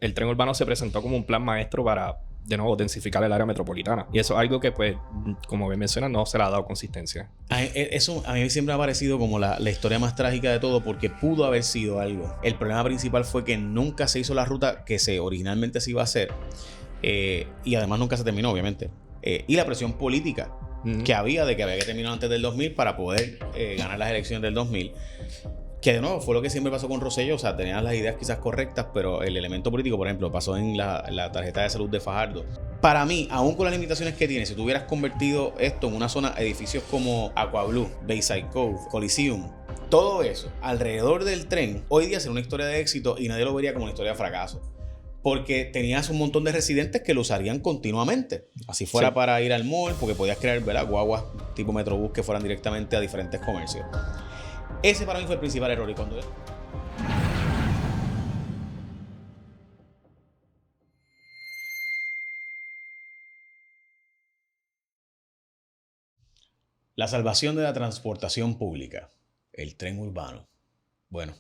el tren urbano se presentó como un plan maestro para, de nuevo, densificar el área metropolitana. Y eso es algo que, pues, como bien menciona, no se le ha dado consistencia. Eso a mí siempre me ha parecido como la historia más trágica de todo, porque pudo haber sido algo. El problema principal fue que nunca se hizo la ruta que originalmente se iba a hacer. Y además nunca se terminó, obviamente. Y la presión política que había de que había que terminar antes del 2000 para poder ganar las elecciones del 2000. Que de nuevo fue lo que siempre pasó con Rosselló. O sea, tenían las ideas quizás correctas, pero el elemento político, por ejemplo, pasó en la tarjeta de salud de Fajardo. Para mí, aún con las limitaciones que tiene, si tú hubieras convertido esto en una zona, edificios como Aquablue, Bayside Cove, Coliseum, todo eso alrededor del tren, hoy día sería una historia de éxito y nadie lo vería como una historia de fracaso. Porque tenías un montón de residentes que lo usarían continuamente. Así fuera para ir al mall, porque podías crear, ¿verdad?, guaguas tipo Metrobús que fueran directamente a diferentes comercios. Ese para mí fue el principal error. Y cuando... La salvación de la transportación pública. El tren urbano. Bueno,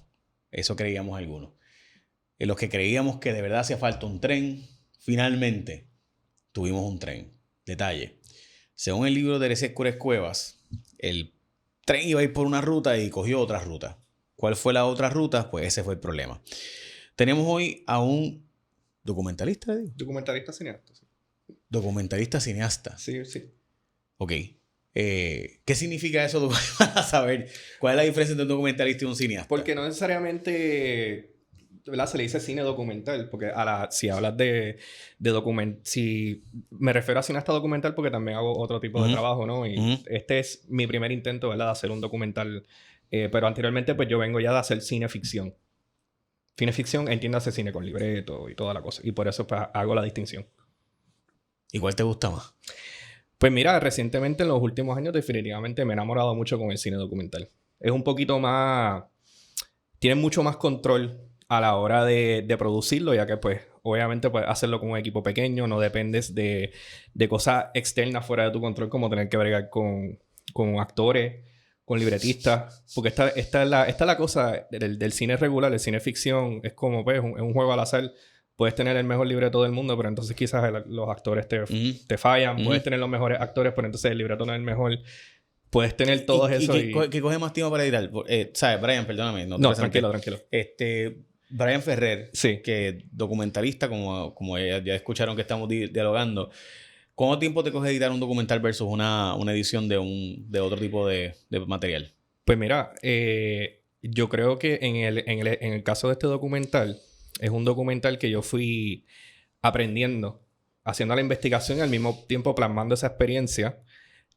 eso creíamos algunos. En los que creíamos que de verdad hacía falta un tren, finalmente tuvimos un tren. Detalle. Según el libro de Eresés Cuevas, el tren iba a ir por una ruta y cogió otra ruta. ¿Cuál fue la otra ruta? Pues ese fue el problema. Tenemos hoy a un documentalista, ¿digo? Documentalista cineasta. Sí. Documentalista cineasta. Sí, sí. Ok. ¿Qué significa eso para saber cuál es la diferencia entre un documentalista y un cineasta? Porque no necesariamente, ¿verdad?, se le dice cine documental, porque si hablas de si me refiero a cineasta documental porque también hago otro tipo de trabajo, ¿no? Y este es mi primer intento, ¿verdad?, de hacer un documental, pero anteriormente pues yo vengo ya de hacer cine ficción. Cine ficción, entiéndase cine con libreto y toda la cosa, y por eso pues hago la distinción. ¿Y cuál te gusta más? Pues mira, recientemente en los últimos años definitivamente me he enamorado mucho con el cine documental. Es un poquito más... Tiene mucho más control a la hora de producirlo, ya que pues obviamente puedes hacerlo con un equipo pequeño, no dependes de cosas externas fuera de tu control, como tener que bregar con actores, con libretistas, porque esta es la cosa del cine regular. El cine ficción es como pues, es un juego al azar. Puedes tener el mejor libreto del mundo, pero entonces quizás los actores te fallan. Puedes tener los mejores actores, pero entonces el libreto no es el mejor. Puedes tener todo eso. ¿Qué coge más tiempo para editar? ¿Sabes? Brian, perdóname. No, tranquilo. Brian Ferrer, sí, que documentalista, como ya escucharon que estamos dialogando. ¿Cuánto tiempo te coge editar un documental versus una edición de otro tipo de material? Pues mira, yo creo que en el caso de este documental, es un documental que yo fui aprendiendo, haciendo la investigación y al mismo tiempo plasmando esa experiencia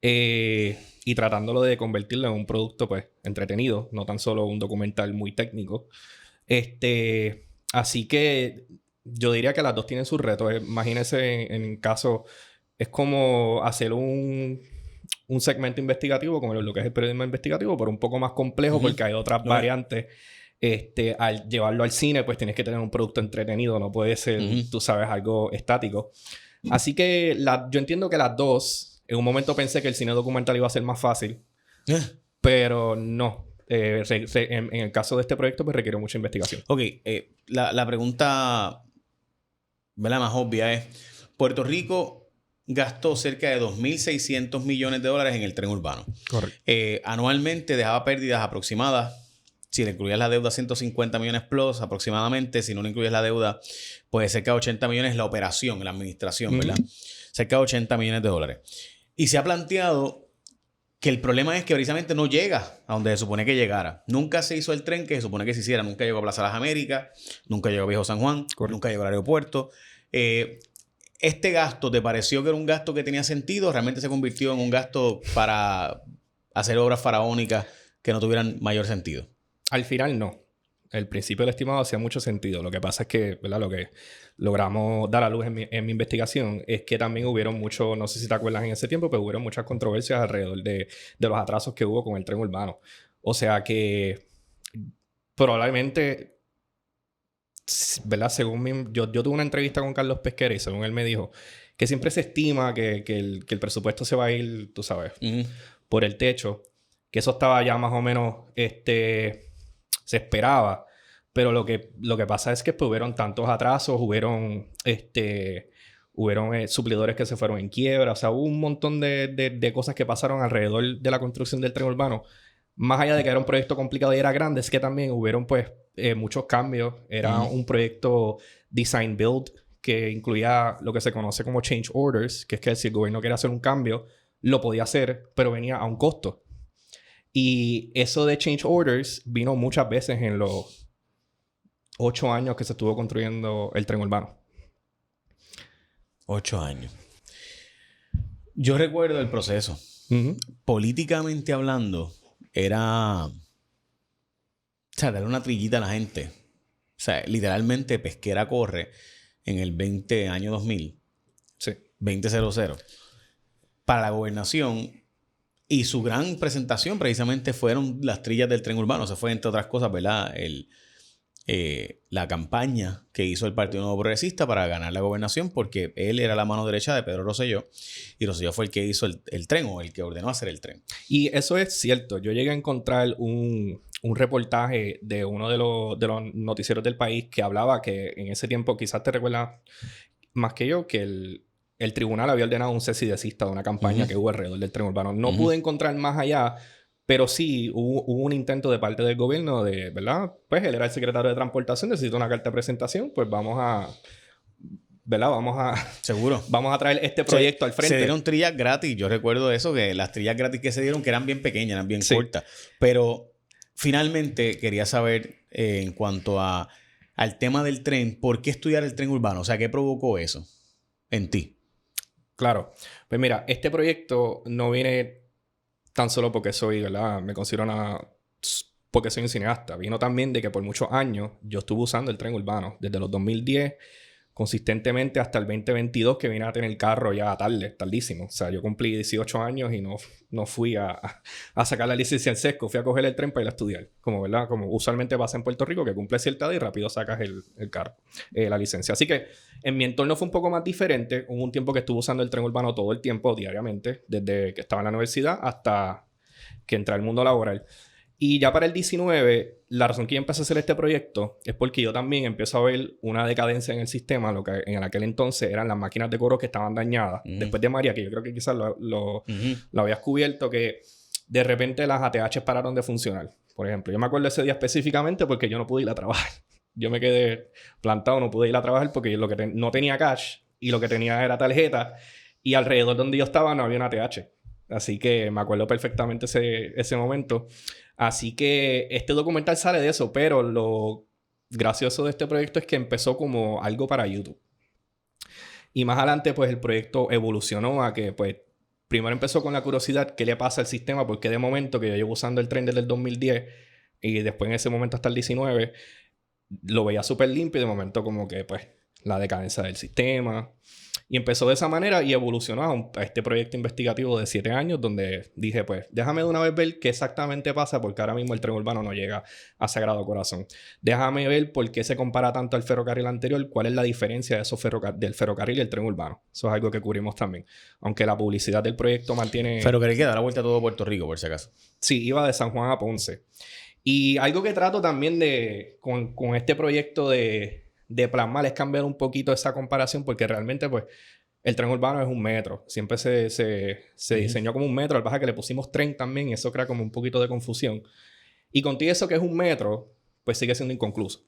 y tratándolo de convertirlo en un producto pues entretenido, no tan solo un documental muy técnico. Así que yo diría que las dos tienen sus retos. Imagínense en caso, es como hacer un segmento investigativo, como lo que es el periodismo investigativo, pero un poco más complejo porque hay otras variantes. Al llevarlo al cine, pues tienes que tener un producto entretenido, no puede ser, tú sabes, algo estático. Así que yo entiendo que las dos, en un momento pensé que el cine documental iba a ser más fácil, pero no. En el caso de este proyecto, pues requiere mucha investigación. Ok, la pregunta, ¿verdad?, más obvia es: Puerto Rico gastó cerca de $2.600 millones en el tren urbano. Correcto. Anualmente dejaba pérdidas aproximadas, si le incluyes la deuda, 150 millones plus aproximadamente. Si no le incluyes la deuda, pues cerca de 80 millones la operación, la administración, ¿verdad? Cerca de 80 millones de dólares. Y se ha planteado que el problema es que precisamente no llega a donde se supone que llegara. Nunca se hizo el tren que se supone que se hiciera. Nunca llegó a Plaza Las Américas, nunca llegó a Viejo San Juan, nunca llegó al aeropuerto. ¿Este gasto te pareció que era un gasto que tenía sentido? ¿Realmente se convirtió en un gasto para hacer obras faraónicas que no tuvieran mayor sentido? Al final no. El principio del estimado hacía mucho sentido. Lo que pasa es que, ¿verdad?, lo que logramos dar a luz en mi investigación es que también hubieron muchos, no sé si te acuerdas en ese tiempo, pero hubieron muchas controversias alrededor de los atrasos que hubo con el tren urbano. O sea que probablemente, ¿verdad? Según yo tuve una entrevista con Carlos Pesquera y según él me dijo que siempre se estima que el presupuesto se va a ir, tú sabes, por el techo. Que eso estaba ya más o menos, se esperaba. Pero lo que pasa es que pues, hubieron tantos atrasos, hubieron suplidores que se fueron en quiebra. O sea, hubo un montón de cosas que pasaron alrededor de la construcción del tren urbano. Más allá de que era un proyecto complicado y era grande, es que también hubieron pues muchos cambios. Era un proyecto design build que incluía lo que se conoce como change orders, que es que si el gobierno quiere hacer un cambio, lo podía hacer, pero venía a un costo. Y eso de change orders vino muchas veces en los 8 años que se estuvo construyendo el tren urbano. 8 años. Yo recuerdo el proceso. Políticamente hablando, era... O sea, darle una trillita a la gente. O sea, literalmente Pesquera corre en el año 2000. Sí. 2000. Para la gobernación. Y su gran presentación precisamente fueron las trillas del tren urbano. O sea, fue entre otras cosas, ¿verdad? La campaña que hizo el Partido Nuevo Progresista para ganar la gobernación, porque él era la mano derecha de Pedro Rosselló, y Rosselló fue el que hizo el tren, o el que ordenó hacer el tren. Y eso es cierto. Yo llegué a encontrar un reportaje de uno de los noticieros del país que hablaba que en ese tiempo, quizás te recuerdas más que yo, que el tribunal había ordenado un cese y desista de una campaña que hubo alrededor del tren urbano. No pude encontrar más allá. Pero sí, hubo un intento de parte del gobierno de, ¿verdad? Pues él era el secretario de Transportación, necesita una carta de presentación, pues vamos a... ¿Verdad? Seguro. Vamos a traer este proyecto al frente. Se dieron trillas gratis. Yo recuerdo eso, que las trillas gratis que se dieron, que eran bien pequeñas, eran bien cortas. Pero finalmente quería saber, en cuanto al tema del tren, ¿por qué estudiar el tren urbano? O sea, ¿qué provocó eso en ti? Claro. Pues mira, este proyecto no viene tan solo porque soy, ¿verdad? Me considero porque soy un cineasta. Vino también de que por muchos años yo estuve usando el tren urbano. Desde los 2010, consistentemente hasta el 2022, que vine a tener el carro ya tardísimo. O sea, yo cumplí 18 años y no fui a sacar la licencia en sesco. Fui a coger el tren para ir a estudiar. Como, ¿verdad? Como usualmente pasa en Puerto Rico, que cumple cierta edad y rápido sacas el carro, la licencia. Así que en mi entorno fue un poco más diferente. Hubo un tiempo que estuve usando el tren urbano todo el tiempo, diariamente, desde que estaba en la universidad hasta que entré al mundo laboral. Y ya para el 19, la razón que yo empecé a hacer este proyecto es porque yo también empiezo a ver una decadencia en el sistema. Lo que en aquel entonces eran las máquinas de cobro que estaban dañadas. Después de María, que yo creo que quizás lo habías cubierto, que de repente las ATH pararon de funcionar. Por ejemplo, yo me acuerdo ese día específicamente porque yo no pude ir a trabajar. Yo me quedé plantado, no pude ir a trabajar porque lo que no tenía cash y lo que tenía era tarjeta. Y alrededor donde yo estaba no había una ATH. Así que me acuerdo perfectamente ese momento. Así que este documental sale de eso, pero lo gracioso de este proyecto es que empezó como algo para YouTube. Y más adelante, pues el proyecto evolucionó a que, pues, primero empezó con la curiosidad, ¿qué le pasa al sistema? Porque de momento que yo llevo usando el tren desde el 2010 y después en ese momento hasta el 19, lo veía súper limpio y de momento como que, pues, la decadencia del sistema. Y empezó de esa manera y evolucionó a este proyecto investigativo de 7 años donde dije, pues, déjame de una vez ver qué exactamente pasa porque ahora mismo el tren urbano no llega a Sagrado Corazón. Déjame ver por qué se compara tanto al ferrocarril anterior, cuál es la diferencia de del ferrocarril y el tren urbano. Eso es algo que cubrimos también. Aunque la publicidad del proyecto mantiene... Ferrocarril que da la vuelta a todo Puerto Rico, por si acaso. Sí, iba de San Juan a Ponce. Y algo que trato también con este proyecto de plasmar es cambiar un poquito esa comparación porque realmente pues el tren urbano es un metro. Siempre se diseñó como un metro. Al baja que le pusimos tren también y eso crea como un poquito de confusión. Y contigo eso que es un metro pues sigue siendo inconcluso.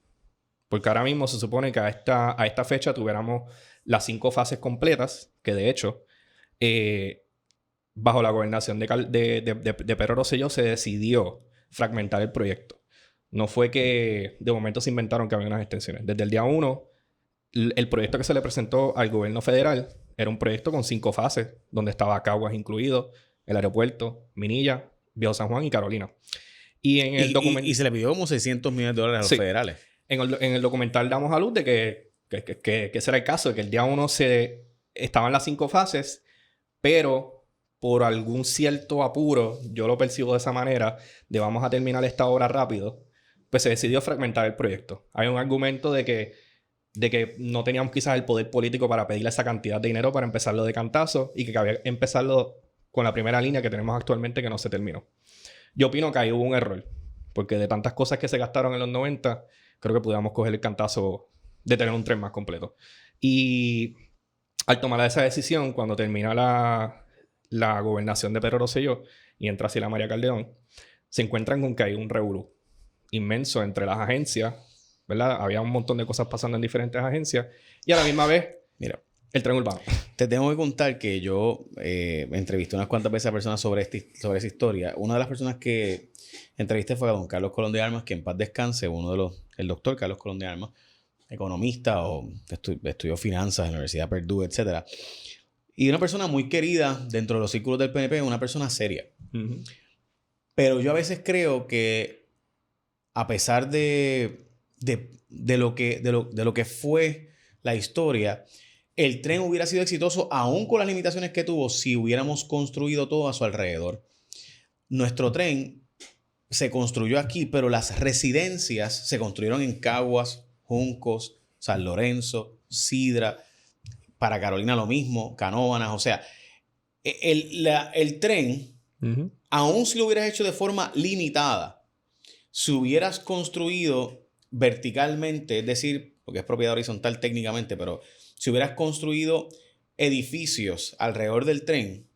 Porque ahora mismo se supone que a esta fecha tuviéramos las 5 fases completas que de hecho bajo la gobernación de Pedro Rosselló se decidió fragmentar el proyecto. No fue que de momento se inventaron que había unas extensiones. Desde el día 1, el proyecto que se le presentó al gobierno federal era un proyecto con 5 fases, donde estaba Caguas incluido, el aeropuerto, Minilla, Viejo San Juan y Carolina. Y en el documental... Y se le pidió como $600 millones a los federales. En el documental damos a luz de que ese era el caso, de que el día 1 estaban las 5 fases, pero por algún cierto apuro, yo lo percibo de esa manera, de vamos a terminar esta obra rápido, pues se decidió fragmentar el proyecto. Hay un argumento de que no teníamos quizás el poder político para pedirle esa cantidad de dinero para empezarlo de cantazo y que había que empezarlo con la primera línea que tenemos actualmente que no se terminó. Yo opino que ahí hubo un error, porque de tantas cosas que se gastaron en los 90, creo que pudiéramos coger el cantazo de tener un tren más completo. Y al tomar esa decisión, cuando termina la gobernación de Pedro Rosselló y entra Sila María Calderón, se encuentran con que hay un revolú inmenso entre las agencias, ¿verdad? Había un montón de cosas pasando en diferentes agencias y a la misma vez, mira, el tren urbano. Te tengo que contar que yo entrevisté unas cuantas veces a personas sobre esa historia. Una de las personas que entrevisté fue a don Carlos Colón de Armas, que en paz descanse, el doctor Carlos Colón de Armas, economista o estudió finanzas en la Universidad de Purdue, etc. Y una persona muy querida dentro de los círculos del PNP, una persona seria. Uh-huh. Pero yo a veces creo que a pesar de lo que fue la historia, el tren hubiera sido exitoso aún con las limitaciones que tuvo si hubiéramos construido todo a su alrededor. Nuestro tren se construyó aquí, pero las residencias se construyeron en Caguas, Juncos, San Lorenzo, Sidra, para Carolina lo mismo, Canóvanas. O sea, el tren, uh-huh, aún si lo hubieras hecho de forma limitada, si hubieras construido verticalmente, es decir, porque es propiedad horizontal técnicamente, pero si hubieras construido edificios alrededor del tren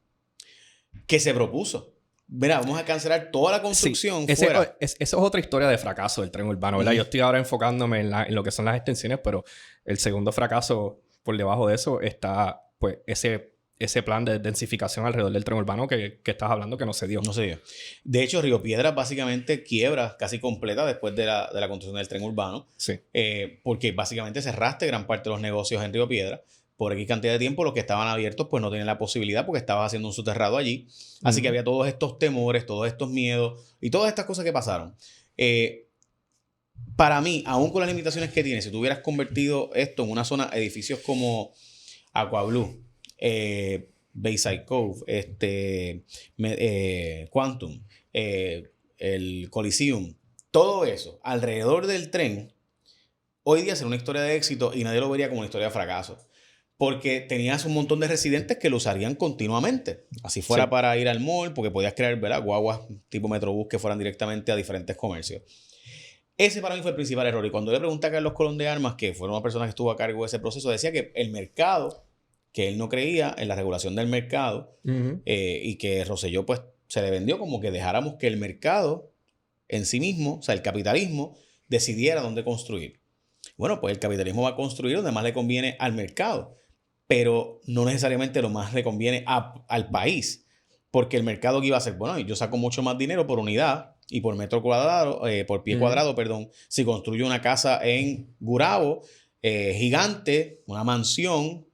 que se propuso. Mira, vamos a cancelar toda la construcción fuera. Esa es otra historia de fracaso del tren urbano, ¿verdad? Uh-huh. Yo estoy ahora enfocándome en lo que son las extensiones, pero el segundo fracaso por debajo de eso está pues ese plan de densificación alrededor del tren urbano que estás hablando que no se dio. No se dio. De hecho, Río Piedras básicamente quiebra casi completa después de la construcción del tren urbano. Sí. Porque básicamente cerraste gran parte de los negocios en Río Piedras. Por X cantidad de tiempo, los que estaban abiertos pues no tenían la posibilidad porque estabas haciendo un soterrado allí. Así que había todos estos temores, todos estos miedos y todas estas cosas que pasaron. Para mí, aún con las limitaciones que tiene, si tú hubieras convertido esto en una zona, edificios como Aqua Blue, Bayside Cove, Quantum, el Coliseum, todo eso alrededor del tren, hoy día sería una historia de éxito y nadie lo vería como una historia de fracaso. Porque tenías un montón de residentes que lo usarían continuamente. Así fuera, sí, para ir al mall, porque podías crear, ¿verdad?, guaguas tipo Metrobús que fueran directamente a diferentes comercios. Ese para mí fue el principal error. Y cuando le pregunté a Carlos Colón de Armas, que fue una persona que estuvo a cargo de ese proceso, decía que el mercado, que él no creía en la regulación del mercado, uh-huh, y que Rosselló pues se le vendió como que dejáramos que el mercado en sí mismo, o sea, el capitalismo, decidiera dónde construir. Bueno, pues el capitalismo va a construir donde más le conviene al mercado, pero no necesariamente lo más le conviene al país, porque el mercado que iba a ser, bueno, yo saco mucho más dinero por unidad y por metro cuadrado, por pie cuadrado, perdón, si construyo una casa en Gurabo, gigante, una mansión,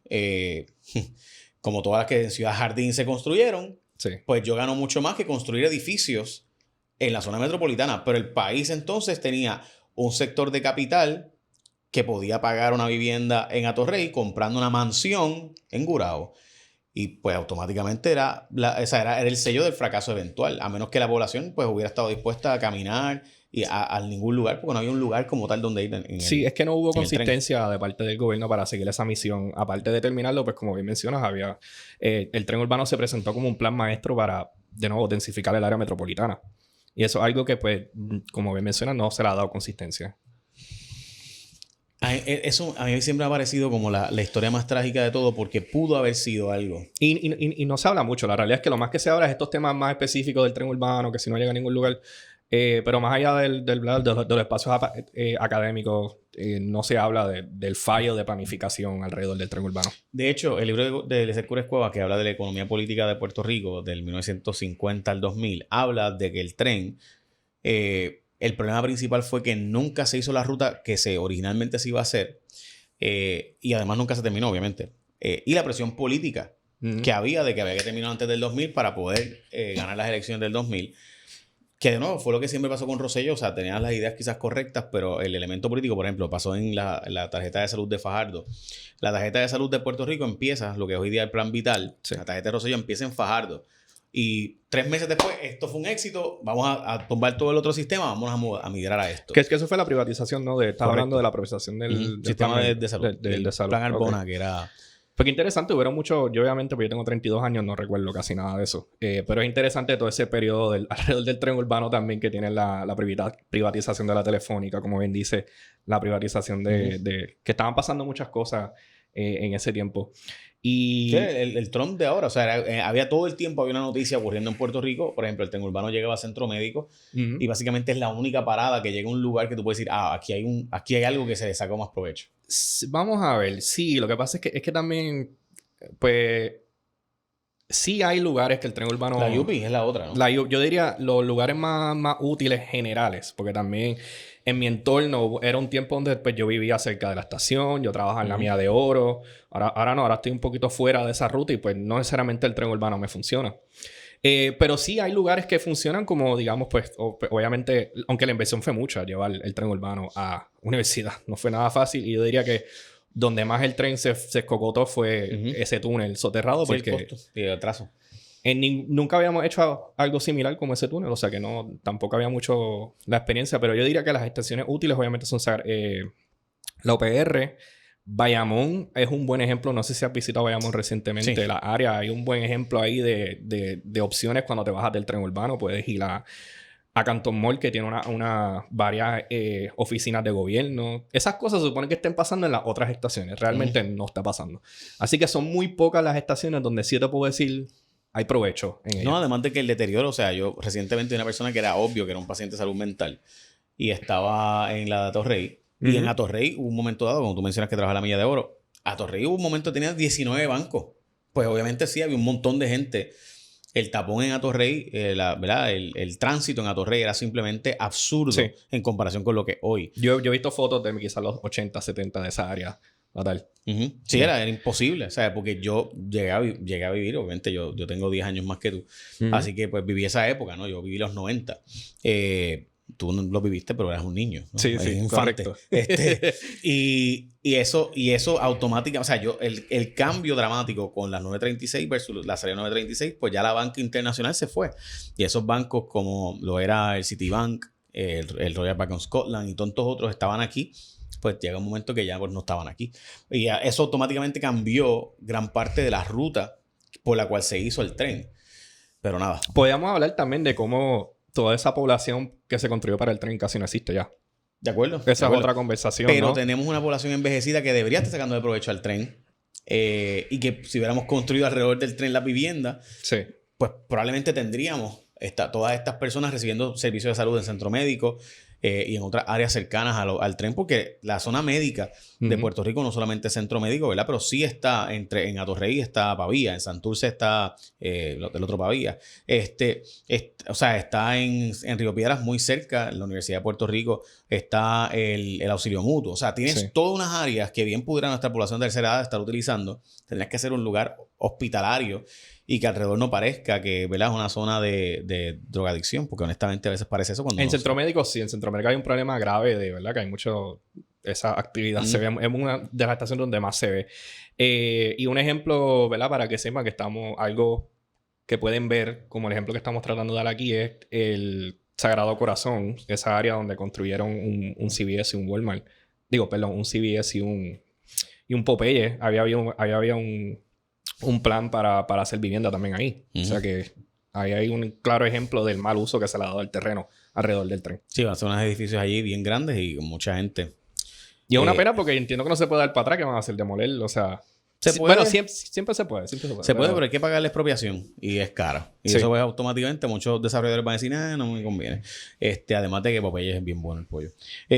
como todas las que en Ciudad Jardín se construyeron, sí, pues yo gano mucho más que construir edificios en la zona metropolitana. Pero el país entonces tenía un sector de capital que podía pagar una vivienda en Atorrey comprando una mansión en Gurabo. Y pues automáticamente era el sello del fracaso eventual, a menos que la población pues hubiera estado dispuesta a caminar y a ningún lugar, porque no había un lugar como tal donde ir. Sí, es que no hubo consistencia de parte del gobierno para seguir esa misión. Aparte de terminarlo, pues como bien mencionas, había el tren urbano se presentó como un plan maestro para, de nuevo, densificar el área metropolitana. Y eso es algo que, pues, como bien mencionas, no se le ha dado consistencia. Eso a mí siempre me ha parecido como la historia más trágica de todo, porque pudo haber sido algo. Y no se habla mucho. La realidad es que lo más que se habla es estos temas más específicos del tren urbano, que si no llega a ningún lugar. Pero más allá de los espacios académicos, no se habla del fallo de planificación alrededor del tren urbano. De hecho, el libro de Eliezer Cures Cuevas, que habla de la economía política de Puerto Rico del 1950 al 2000, habla de que el tren... el problema principal fue que nunca se hizo la ruta que originalmente se iba a hacer, y además nunca se terminó, obviamente. Y la presión política que había de que había que terminar antes del 2000 para poder ganar las elecciones del 2000. Que de nuevo fue lo que siempre pasó con Rosselló. O sea, tenían las ideas quizás correctas, pero el elemento político, por ejemplo, pasó en la tarjeta de salud de Fajardo. La tarjeta de salud de Puerto Rico empieza, lo que es hoy día el Plan Vital, sí, la tarjeta de Rosselló empieza en Fajardo. Y 3 meses después, esto fue un éxito, vamos a tumbar todo el otro sistema, vamos a migrar a esto. Que eso fue la privatización, ¿no? Estás hablando de la privatización del sistema de salud. Del de salud. Plan Arbona, okay, que era... Porque interesante, hubieron mucho, yo obviamente, pues yo tengo 32 años, no recuerdo casi nada de eso. Pero es interesante todo ese periodo alrededor del tren urbano también que tiene la privatización de la telefónica, como bien dice, la privatización que estaban pasando muchas cosas en ese tiempo. Y sí, el Trump de ahora, o sea, había todo el tiempo, había una noticia ocurriendo en Puerto Rico, por ejemplo, el tren urbano llegaba a Centro Médico y básicamente es la única parada que llega a un lugar que tú puedes decir, aquí hay algo que se le sacó más provecho. Vamos a ver, sí, lo que pasa es que también, pues, sí hay lugares que el tren urbano... La UPI es la otra, ¿no? Yo diría los lugares más útiles generales, porque también en mi entorno era un tiempo donde pues, yo vivía cerca de la estación, yo trabajaba en la mina de oro, ahora no, ahora estoy un poquito fuera de esa ruta y pues no necesariamente el tren urbano me funciona. Pero sí hay lugares que funcionan como, digamos, pues, obviamente, aunque la inversión fue mucha, llevar el tren urbano a universidad. No fue nada fácil y yo diría que donde más el tren se escocotó fue ese túnel soterrado. Sí, porque el costo y el atraso. Nunca habíamos hecho algo similar como ese túnel, o sea que tampoco había mucho la experiencia, pero yo diría que las estaciones útiles obviamente son la UPR. Bayamón es un buen ejemplo. No sé si has visitado Bayamón recientemente. Sí. La área, hay un buen ejemplo ahí de opciones cuando te bajas del tren urbano. Puedes ir a Canton Mall, que tiene varias oficinas de gobierno. Esas cosas se supone que estén pasando en las otras estaciones. Realmente no está pasando. Así que son muy pocas las estaciones donde sí te puedo decir hay provecho en ellas. No, además de que el deterioro, o sea, yo recientemente vi una persona que era obvio que era un paciente de salud mental y estaba en la Atorrey. Y en Atorrey hubo un momento dado, como tú mencionas que trabaja la Milla de Oro, Atorrey hubo un momento que tenía 19 bancos. Pues obviamente sí, había un montón de gente. El tapón en Atorrey, ¿verdad? El tránsito en Atorrey era simplemente absurdo en comparación con lo que hoy. Yo he visto fotos de quizás los 80, 70 de esa área natal. Sí, era imposible, o sea, porque yo llegué a vivir, obviamente yo tengo 10 años más que tú, así que pues viví esa época, ¿no? Yo viví los 90. Tú no lo viviste, pero eras un niño, ¿no? Sí, sí, infante. correcto. Y eso automáticamente, o sea, el cambio dramático con las 936 versus la serie 936, pues ya la banca internacional se fue. Y esos bancos como lo era el Citibank, el Royal Bank of Scotland y tantos otros estaban aquí, pues llega un momento que ya pues, no estaban aquí. Y eso automáticamente cambió gran parte de la ruta por la cual se hizo el tren. Pero nada. Podríamos hablar también de cómo toda esa población que se construyó para el tren casi no existe ya. ¿De acuerdo? Esa es otra conversación, pero ¿no? tenemos una población envejecida que debería estar sacando de provecho al tren. Y que si hubiéramos construido alrededor del tren la vivienda, pues probablemente tendríamos todas estas personas recibiendo servicios de salud en centro médico y en otras áreas cercanas al tren, porque la zona médica de Puerto Rico no solamente es centro médico, ¿verdad? Pero sí está en Atorrey está Pavía, en Santurce está el otro Pavía. O sea, está en Río Piedras muy cerca, en la Universidad de Puerto Rico, está el auxilio mutuo. O sea, tienes todas unas áreas que bien pudiera nuestra población de tercera edad estar utilizando. Tendrías que ser un lugar hospitalario y que alrededor no parezca que, ¿verdad?, es una zona de drogadicción, porque honestamente a veces parece eso cuando... En centro médico sí, en centro médico hay un problema grave de, ¿verdad?, que hay mucho... Esa actividad se ve, es una de las estaciones donde más se ve. Y un ejemplo, ¿verdad?, para que sepan que estamos... Algo que pueden ver, como el ejemplo que estamos tratando de dar aquí, es el Sagrado Corazón, esa área donde construyeron un CVS y un Walmart. Digo, perdón, un CVS y un Popeye. Había un plan para hacer vivienda también ahí. O sea que ahí hay un claro ejemplo del mal uso que se le ha dado al terreno alrededor del tren. Sí, van a ser unos edificios allí bien grandes y con mucha gente. Y es una pena porque entiendo que no se puede dar para atrás, que van a hacer demoler, o sea... ¿Se puede? Bueno, siempre se puede. Se puede, pero hay que pagar la expropiación y es cara. Y eso pues automáticamente muchos desarrolladores van a decir, no me conviene. Además de que Popeye es bien bueno el pollo.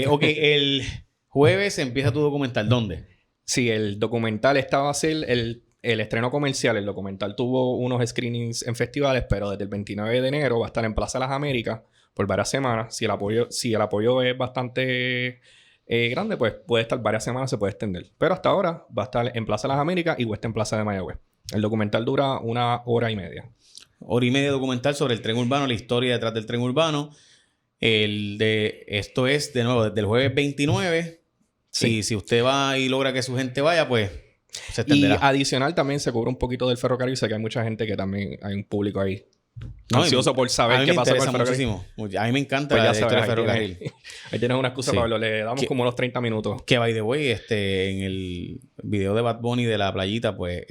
Ok, el jueves empieza tu documental. ¿Dónde? Sí, el documental va a ser el estreno comercial. El documental tuvo unos screenings en festivales, pero desde el 29 de enero va a estar en Plaza Las Américas por varias semanas. Si el apoyo es bastante grande, pues puede estar varias semanas, se puede extender. Pero hasta ahora va a estar en Plaza Las Américas y West en Plaza de Mayagüez. El documental dura 1 hora y media. 1 hora y media documental sobre el tren urbano, la historia detrás del tren urbano. Esto es, de nuevo, desde el jueves 29. Sí. Y si usted va y logra que su gente vaya, pues se extenderá. Y adicional también se cubre un poquito del ferrocarril. Sé que hay mucha gente que también hay un público ahí Ansioso por saber qué pasó con el ferrocarril. Muchísimo. A mí me encanta Pues la ya historia del sabes, ferrocarril. Ahí tienes una excusa, Sí. Pablo. Le damos como unos 30 minutos. Que, by the way, en el video de Bad Bunny de la playita, pues,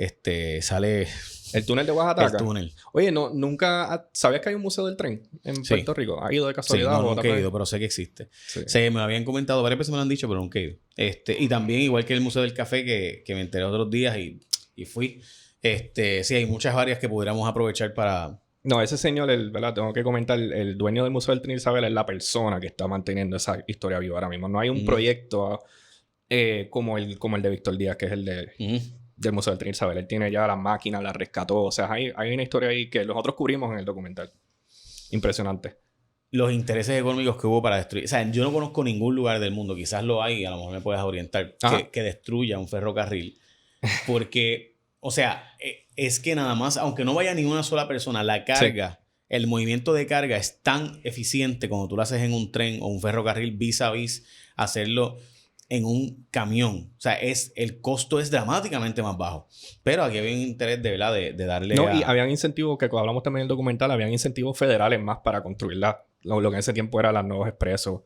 sale El túnel de Oaxaca. el túnel. Oye, nunca... ¿Sabías que hay un museo del tren en Sí. Puerto Rico? ¿Ha ido de Sí, casualidad? no, o nunca he ido, pero sé que existe. Sí. Me lo habían comentado, varias veces me lo han dicho, pero nunca he ido. Y también, igual que el Museo del Café, que me enteré otros días y fui. Sí, hay muchas áreas que pudiéramos aprovechar para... No, ese señor, ¿verdad? Tengo que comentar, el dueño del Museo del Tren Isabel es la persona que está manteniendo esa historia viva ahora mismo. No hay un proyecto como el de Víctor Díaz, que es el del Museo del Tren Isabel. Él tiene ya las máquinas, las rescató. O sea, hay una historia ahí que nosotros cubrimos en el documental. Impresionante. Los intereses económicos que hubo para destruir... O sea, yo no conozco ningún lugar del mundo, quizás lo hay, a lo mejor me puedes orientar, que destruya un ferrocarril. Porque, o sea... es que nada más, aunque no vaya ni una sola persona, la carga, el movimiento de carga es tan eficiente cuando tú lo haces en un tren o un ferrocarril vis a vis hacerlo en un camión. O sea, el costo es dramáticamente más bajo. Pero aquí había un interés de verdad de darle y habían incentivos, que cuando hablamos también en el documental, habían incentivos federales más para construir lo que en ese tiempo eran los nuevos expresos.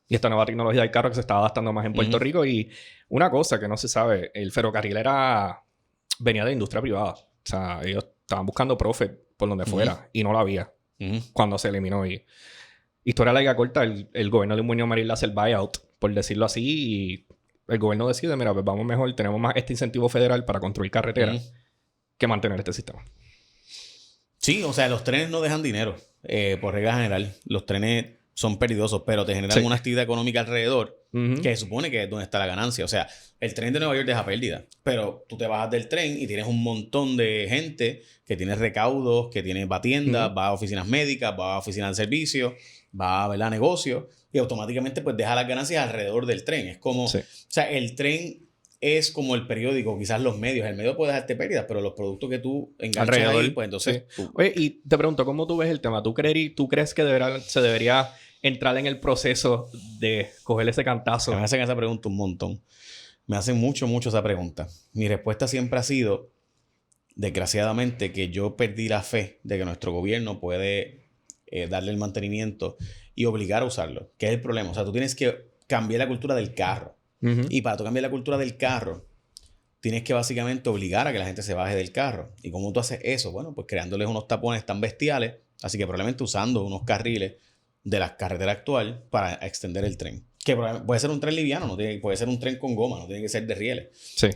Y esta nueva tecnología del carro que se estaba adaptando más en Puerto Rico. Y una cosa que no se sabe, el ferrocarril venía de la industria privada. O sea, ellos estaban buscando profit por donde fuera y no lo había cuando se eliminó. Y historia larga corta, el gobierno de Muñoz Marín le hace el buyout, por decirlo así, y el gobierno decide, mira, pues vamos mejor, tenemos más este incentivo federal para construir carreteras que mantener este sistema. Sí, o sea, los trenes no dejan dinero, por regla general. Los trenes son peligrosos, pero te generan una actividad económica alrededor que se supone que es donde está la ganancia. O sea, el tren de Nueva York deja pérdida, pero tú te bajas del tren y tienes un montón de gente que tiene recaudos, que va a tiendas, va a oficinas médicas, va a oficinas de servicios, va a negocios y automáticamente pues deja las ganancias alrededor del tren. Es como, o sea, el tren es como el periódico, quizás los medios. El medio puede dejarte pérdidas, pero los productos que tú enganchas alrededor, ahí, pues entonces... Oye, y te pregunto, ¿cómo tú ves el tema? ¿Tú crees que se debería entrar en el proceso de coger ese cantazo? Me hacen esa pregunta un montón. Me hacen mucho esa pregunta. Mi respuesta siempre ha sido, desgraciadamente, que yo perdí la fe de que nuestro gobierno puede darle el mantenimiento y obligar a usarlo. ¿Qué es el problema? O sea, tú tienes que cambiar la cultura del carro. Y para tú cambiar la cultura del carro, tienes que básicamente obligar a que la gente se baje del carro. ¿Y cómo tú haces eso? Bueno, pues creándoles unos tapones tan bestiales, así que probablemente usando unos carriles de la carretera actual para extender el tren. Que puede ser un tren liviano, puede ser un tren con goma, no tiene que ser de rieles. Sí.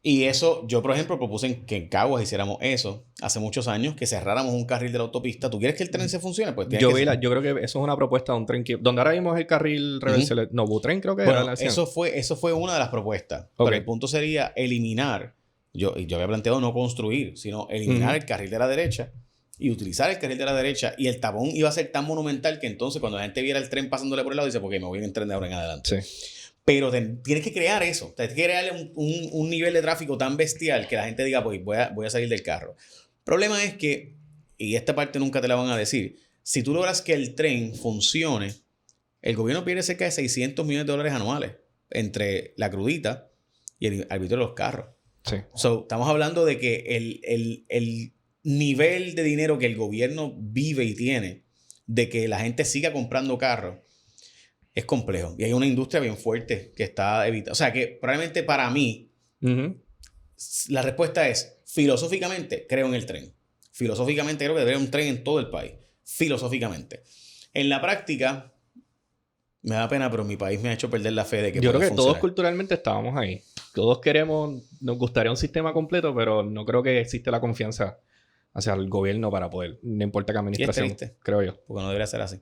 Y eso, yo por ejemplo propuse que en Caguas hiciéramos eso hace muchos años, que cerráramos un carril de la autopista. ¿Tú quieres que el tren se funcione? Pues yo creo que eso es una propuesta de un tren donde ahora mismo es el carril reversible. No, Butren creo que era. Eso fue una de las propuestas. Pero el punto sería eliminar, yo había planteado no construir, sino eliminar el carril de la derecha y utilizar el carril de la derecha, y el tapón iba a ser tan monumental que entonces cuando la gente viera el tren pasándole por el lado dice, porque me voy en el tren de ahora en adelante. Sí. Pero tienes que crear eso. Tienes que crearle un nivel de tráfico tan bestial que la gente diga, pues voy a salir del carro. El problema es que, y esta parte nunca te la van a decir, si tú logras que el tren funcione, el gobierno pierde cerca de $600 millones anuales entre la crudita y el arbitrio de los carros. Sí. Estamos hablando de que el nivel de dinero que el gobierno vive y tiene de que la gente siga comprando carros es complejo. Y hay una industria bien fuerte que está evitando. O sea, que probablemente para mí la respuesta es, filosóficamente, creo en el tren. Filosóficamente creo que debería haber un tren en todo el país. Filosóficamente. En la práctica, me da pena, pero mi país me ha hecho perder la fe de que yo creo que funcionar. Todos culturalmente estábamos ahí. Todos nos gustaría un sistema completo, pero no creo que existe la confianza hacia el gobierno para poder, no importa qué administración, y es triste, creo yo. Porque no debería ser así.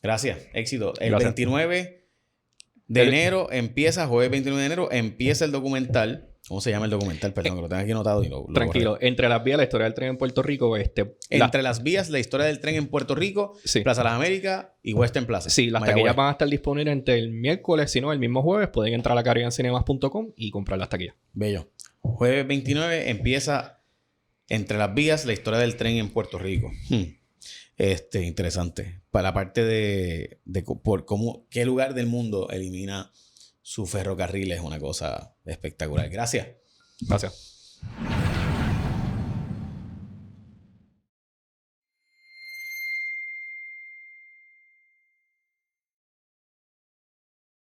Gracias, éxito. El 29 de enero empieza, jueves 29 de enero, empieza el documental. ¿Cómo se llama el documental? Perdón, que lo tengo aquí anotado y lo tranquilo. borré. Entre las vías, la historia del tren en Puerto Rico. Entre las vías, la historia del tren en Puerto Rico, sí. Plaza Las Américas y Western Plaza. Sí, las taquillas van a estar disponibles entre el miércoles, si no, el mismo jueves. Pueden entrar a caribbeancinemas.com y comprar las taquillas. Bello. Jueves 29 empieza Entre las vías, la historia del tren en Puerto Rico. Interesante. Para la parte de por cómo, qué lugar del mundo elimina su ferrocarril es una cosa espectacular. Gracias. Gracias.